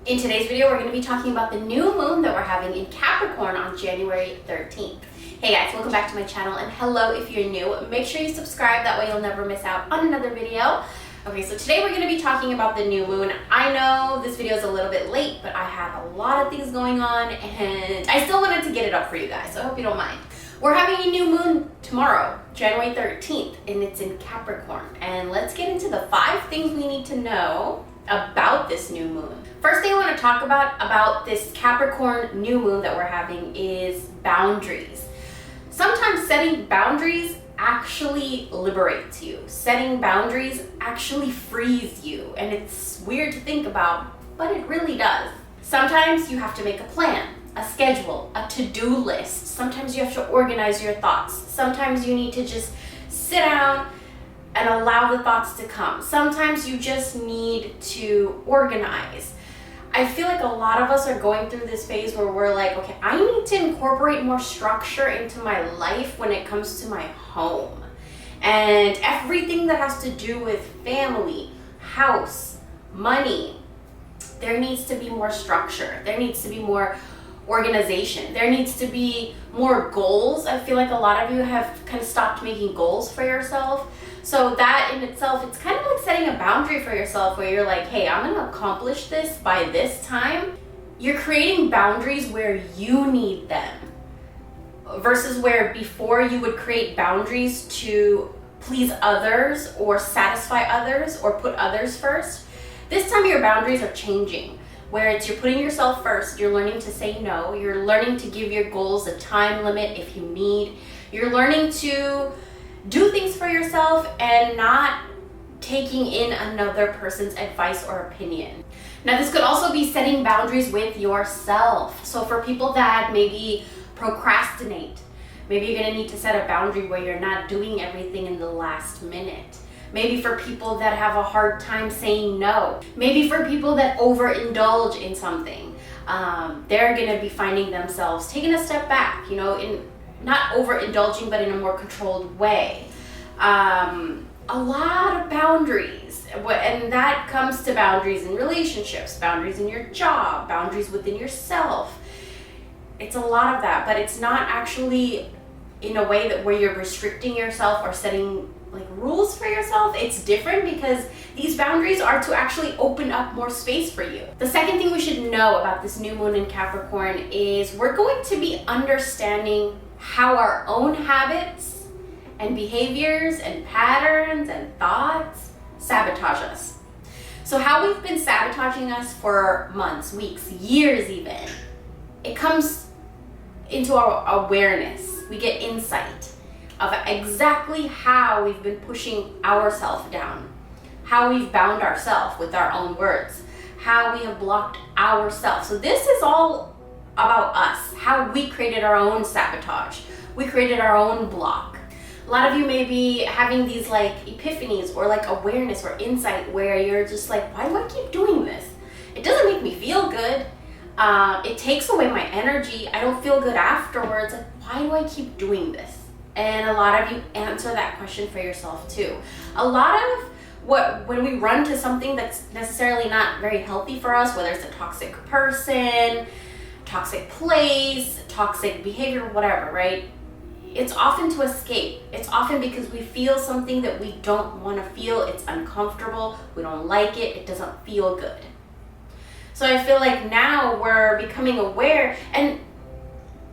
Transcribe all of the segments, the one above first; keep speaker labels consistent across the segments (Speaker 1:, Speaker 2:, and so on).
Speaker 1: In today's video, we're going to be talking about the new moon that we're having in Capricorn on January 13th. Hey guys, welcome back to my channel, and hello if you're new. Make sure you subscribe, that way you'll never miss out on another video. Okay, so today we're going to be talking about the new moon. I know this video is a little bit late, but I had a lot of things going on, and I still wanted to get it up for you guys, so I hope you don't mind. We're having a new moon tomorrow, January 13th, and it's in Capricorn. And let's get into the 5 things we need to know about this new moon. First thing I want to talk about this Capricorn new moon that we're having is boundaries. Sometimes setting boundaries actually liberates you. Setting boundaries actually frees you, and it's weird to think about, but it really does. Sometimes you have to make a plan, a schedule, a to-do list. Sometimes you have to organize your thoughts. Sometimes you need to just sit down and allow the thoughts to come. Sometimes you just need to organize. I feel like a lot of us are going through this phase where we're like, okay, I need to incorporate more structure into my life when it comes to my home. And everything that has to do with family, house, money, there needs to be more structure. There needs to be more organization. There needs to be more goals. I feel like a lot of you have kind of stopped making goals for yourself. So that in itself, it's kind of like setting a boundary for yourself where you're like, hey, I'm gonna accomplish this by this time. You're creating boundaries where you need them versus where before you would create boundaries to please others or satisfy others or put others first. This time your boundaries are changing, where it's you're putting yourself first, you're learning to say no, you're learning to give your goals a time limit if you need, you're learning to do things for yourself and not taking in another person's advice or opinion. Now, this could also be setting boundaries with yourself. So for people that maybe procrastinate, maybe you're gonna need to set a boundary where you're not doing everything in the last minute. Maybe for people that have a hard time saying no. Maybe for people that overindulge in something. They're gonna be finding themselves taking a step back, in not overindulging, but in a more controlled way. A lot of boundaries, and that comes to boundaries in relationships, boundaries in your job, boundaries within yourself. It's a lot of that, but it's not actually in a way that where you're restricting yourself or setting like rules for yourself. It's different because these boundaries are to actually open up more space for you. The second thing we should know about this new moon in Capricorn is we're going to be understanding how our own habits and behaviors and patterns and thoughts sabotage us. So how we've been sabotaging us for months, weeks, years even, it comes into our awareness. We get insight of exactly how we've been pushing ourselves down, how we've bound ourselves with our own words, how we have blocked ourselves. So this is all about us, how we created our own sabotage. We created our own block. A lot of you may be having these like epiphanies or like awareness or insight where you're just like, why do I keep doing this? It doesn't make me feel good. It takes away my energy. I don't feel good afterwards. Like, why do I keep doing this? And a lot of you answer that question for yourself too. A lot of when we run to something that's necessarily not very healthy for us, whether it's a toxic person, toxic place, toxic behavior, whatever, right? It's often to escape. It's often because we feel something that we don't want to feel. It's uncomfortable. We don't like it. It doesn't feel good. So I feel like now we're becoming aware, and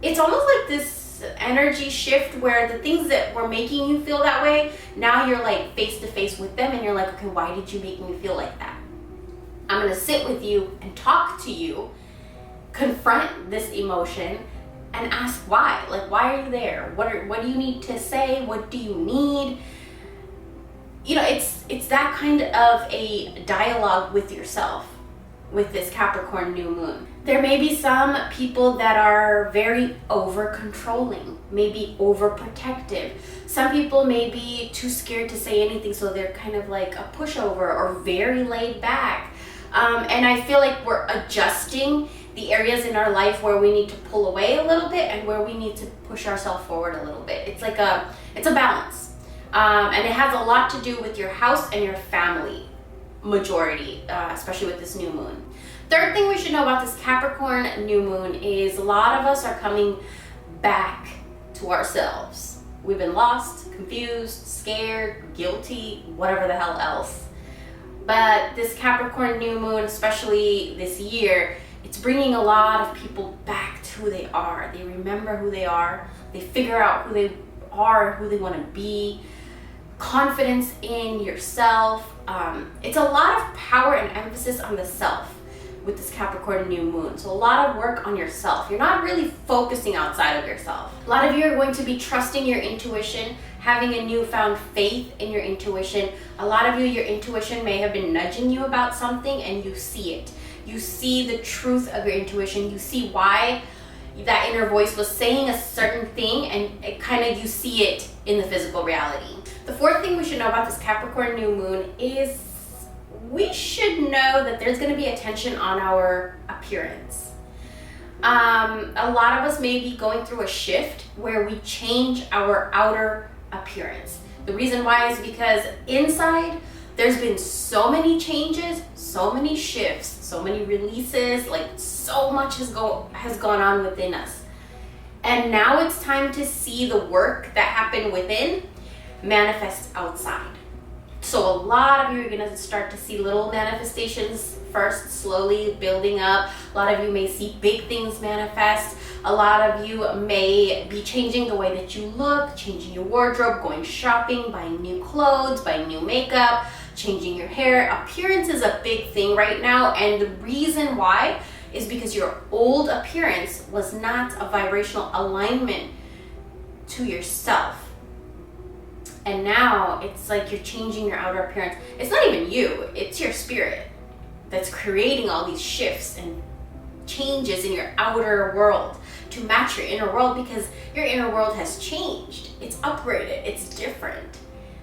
Speaker 1: it's almost like this energy shift where the things that were making you feel that way, now you're like face to face with them and you're like, okay, why did you make me feel like that? I'm going to sit with you and talk to you, confront this emotion, and ask why. Like, why are you there? What do you need to say? What do you need? It's that kind of a dialogue with yourself with this Capricorn new moon. There may be some people that are very over controlling, maybe overprotective. Some people may be too scared to say anything, so they're kind of like a pushover or very laid back. And I feel like we're adjusting the areas in our life where we need to pull away a little bit and where we need to push ourselves forward a little bit. It's a balance. And it has a lot to do with your house and your family majority, especially with this new moon. third thing we should know about this Capricorn new moon is a lot of us are coming back to ourselves. We've been lost, confused, scared, guilty, whatever the hell else. But this Capricorn new moon, especially this year, it's bringing a lot of people back to who they are. They remember who they are. They figure out who they are, who they want to be. Confidence in yourself. It's a lot of power and emphasis on the self with this Capricorn new moon. So a lot of work on yourself. You're not really focusing outside of yourself. A lot of you are going to be trusting your intuition, having a newfound faith in your intuition. A lot of you, your intuition may have been nudging you about something and you see it. You see the truth of your intuition. You see why that inner voice was saying a certain thing, and it kind of, you see it in the physical reality. The fourth thing we should know about this Capricorn new moon is we should know that there's going to be attention on our appearance. A lot of us may be going through a shift where we change our outer appearance. The reason why is because inside there's been so many changes, so many shifts, so many releases, like so much has gone on within us. And now it's time to see the work that happened within manifest outside. So a lot of you are gonna start to see little manifestations first, slowly building up. A lot of you may see big things manifest. A lot of you may be changing the way that you look, changing your wardrobe, going shopping, buying new clothes, buying new makeup, changing your hair. Appearance is a big thing right now, and the reason why is because your old appearance was not a vibrational alignment to yourself. And now it's like you're changing your outer appearance. It's not even you, it's your spirit that's creating all these shifts and changes in your outer world to match your inner world, because your inner world has changed. It's upgraded, it's different.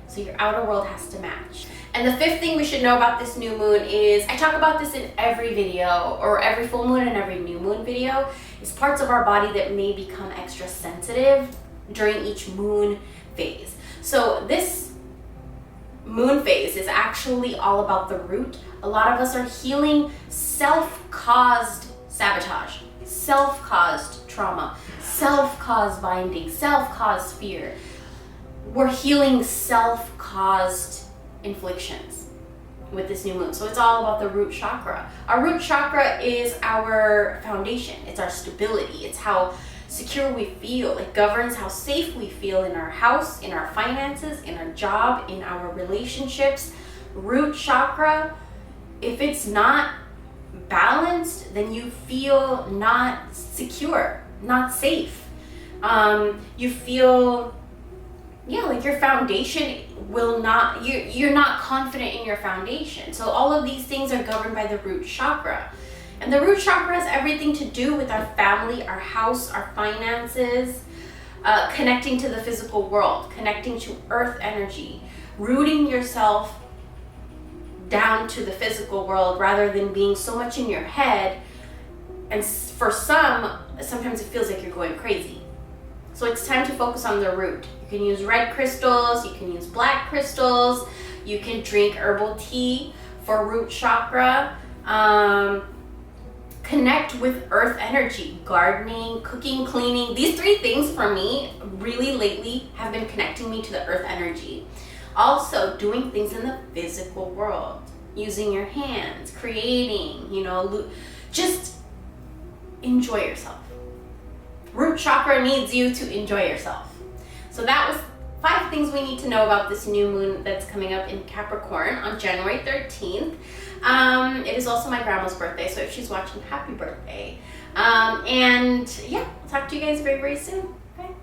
Speaker 1: So your outer world has to match. And the fifth thing we should know about this new moon is, I talk about this in every video, or every full moon and every new moon video, is parts of our body that may become extra sensitive during each moon phase. So this moon phase is actually all about the root. A lot of us are healing self-caused sabotage, self-caused trauma, self-caused binding, self-caused fear. We're healing self-caused inflictions with this new moon. So it's all about the root chakra. Our root chakra is our foundation. It's our stability. It's how secure we feel. It governs how safe we feel in our house, in our finances, in our job, in our relationships. Root chakra, if it's not balanced, then you feel not secure, not safe. You feel, like your foundation will not, you're not confident in your foundation. So all of these things are governed by the root chakra. And the root chakra has everything to do with our family, our house, our finances, connecting to the physical world, connecting to earth energy, rooting yourself down to the physical world rather than being so much in your head. And for sometimes it feels like you're going crazy. So it's time to focus on the root. You can use red crystals, you can use black crystals, you can drink herbal tea for root chakra. Connect with earth energy, gardening, cooking, cleaning. These three things for me really lately have been connecting me to the earth energy. Also doing things in the physical world, using your hands, creating, just enjoy yourself. Root chakra needs you to enjoy yourself. So that was 5 things we need to know about this new moon that's coming up in Capricorn on January 13th. It is also my grandma's birthday, so if she's watching, happy birthday. And yeah, I'll talk to you guys very, very soon.